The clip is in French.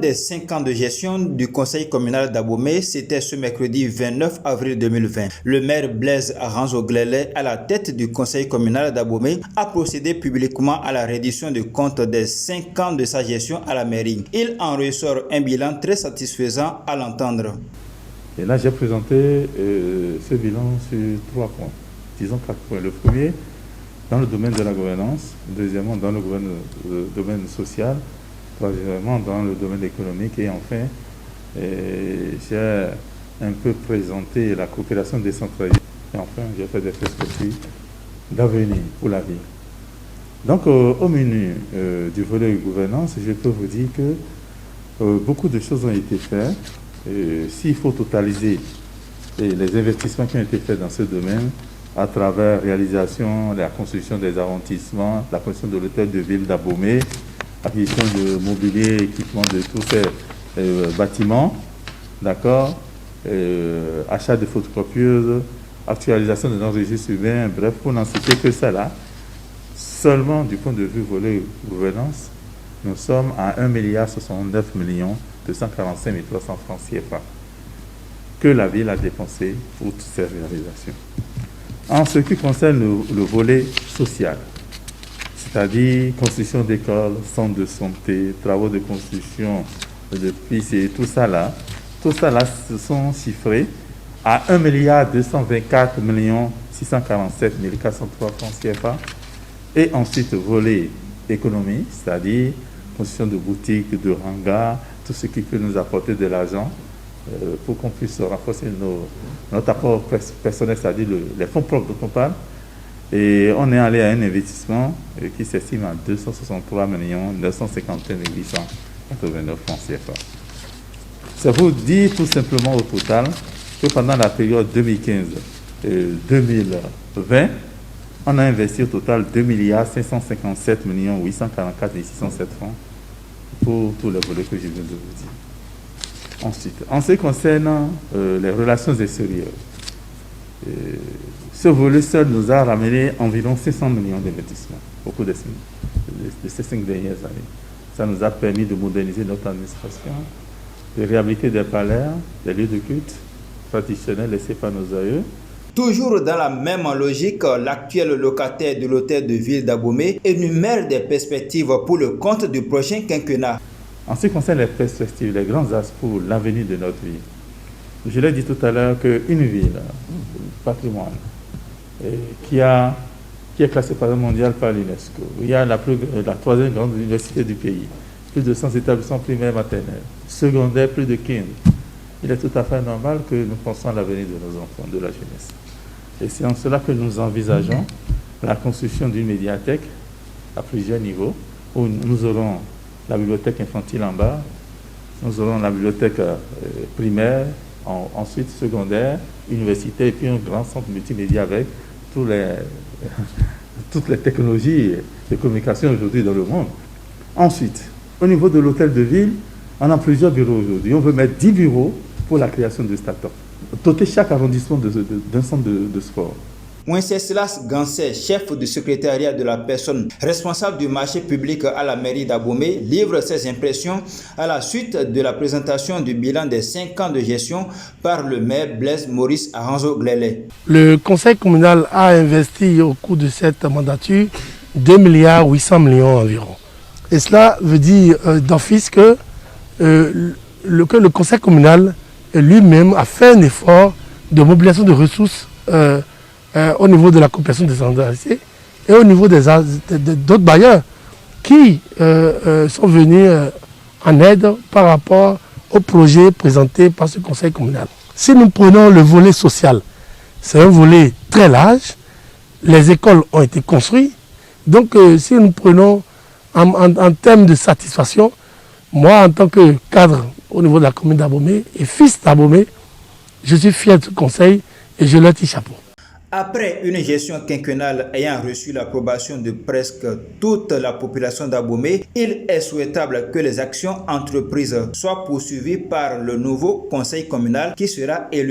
des 5 ans de gestion du conseil communal d'Abomey, c'était ce mercredi 29 avril 2020. Le maire Blaise Aranzo-Glele, à la tête du conseil communal d'Abomey, a procédé publiquement à la reddition de compte des 5 ans de sa gestion à la mairie. Il en ressort un bilan très satisfaisant à l'entendre. Et là, j'ai présenté ce bilan sur 3 points. Disons 4 points. Le premier, dans le domaine de la gouvernance. Deuxièmement, dans le domaine social. Troisièmement, dans le domaine économique. Et enfin, j'ai un peu présenté la coopération décentralisée. Et enfin, j'ai fait des perspectives d'avenir pour la ville. Donc, au menu du volet gouvernance, je peux vous dire que beaucoup de choses ont été faites. S'il faut totaliser les investissements qui ont été faits dans ce domaine, à travers la réalisation, la construction des arrondissements, la construction de l'hôtel de ville d'Abomey, acquisition de mobilier, équipement de tous ces bâtiments, d'accord, achat de photocopieuses, actualisation de nos registres humains, bref, pour n'en citer que ça là, seulement du point de vue volet gouvernance, nous sommes à 1,69 245 300 francs CFA que la ville a dépensé pour toutes ces réalisations. En ce qui concerne le volet social, c'est-à-dire construction d'écoles, centres de santé, travaux de construction de pistes et tout ça là se sont chiffrés à 1,224 647 403 francs CFA. Et ensuite, volet économie, c'est-à-dire construction de boutiques, de hangars, tout ce qui peut nous apporter de l'argent pour qu'on puisse renforcer notre apport personnel, c'est-à-dire les fonds propres dont on parle. Et on est allé à un investissement qui s'estime à 263 951 889 francs CFA. Ça vous dit tout simplement au total que pendant la période 2015-2020, on a investi au total 2 557 844 607 francs pour tous les volets que je viens de vous dire. Ensuite, en ce qui concerne les relations extérieures, ce volet seul nous a ramené environ 500 millions d'investissements au cours de ces 5 dernières années. Ça nous a permis de moderniser notre administration, de réhabiliter des palais, des lieux de culte traditionnels laissés par nos aïeux. Toujours dans la même logique, l'actuel locataire de l'hôtel de ville d'Abomey énumère des perspectives pour le compte du prochain quinquennat. En ce qui concerne les perspectives, les grands axes pour l'avenir de notre ville, je l'ai dit tout à l'heure qu'une ville, patrimoine, qui est classée par mondial par l'UNESCO, il y a la 3e grande université du pays, plus de 100 établissements primaires maternels, secondaires, plus de 15. Il est tout à fait normal que nous pensions à l'avenir de nos enfants, de la jeunesse. Et c'est en cela que nous envisageons la construction d'une médiathèque à plusieurs niveaux, où nous aurons la bibliothèque infantile en bas, nous aurons la bibliothèque primaire, ensuite secondaire, universitaire, et puis un grand centre multimédia avec toutes les technologies de communication aujourd'hui dans le monde. Ensuite, au niveau de l'hôtel de ville, on a plusieurs bureaux aujourd'hui. On veut mettre 10 bureaux pour la création de start-up. Doter chaque arrondissement d'un centre de sport. Wenceslas Gansé, chef du secrétariat de la personne responsable du marché public à la mairie d'Abomey, livre ses impressions à la suite de la présentation du bilan des 5 ans de gestion par le maire Blaise Maurice Aranzo-Glele. Le conseil communal a investi au cours de cette mandature 2 800 millions environ. Et cela veut dire d'office que le conseil communal lui-même a fait un effort de mobilisation de ressources au niveau de la coopération décentralisée et au niveau d'autres bailleurs qui sont venus en aide par rapport au projet présenté par ce conseil communal. Si nous prenons le volet social, c'est un volet très large, les écoles ont été construites, donc si nous prenons en termes de satisfaction, moi en tant que cadre au niveau de la commune d'Abomey et fils d'Abomey, je suis fier de ce conseil et je leur tire chapeau. Après une gestion quinquennale ayant reçu l'approbation de presque toute la population d'Abomey, il est souhaitable que les actions entreprises soient poursuivies par le nouveau conseil communal qui sera élu.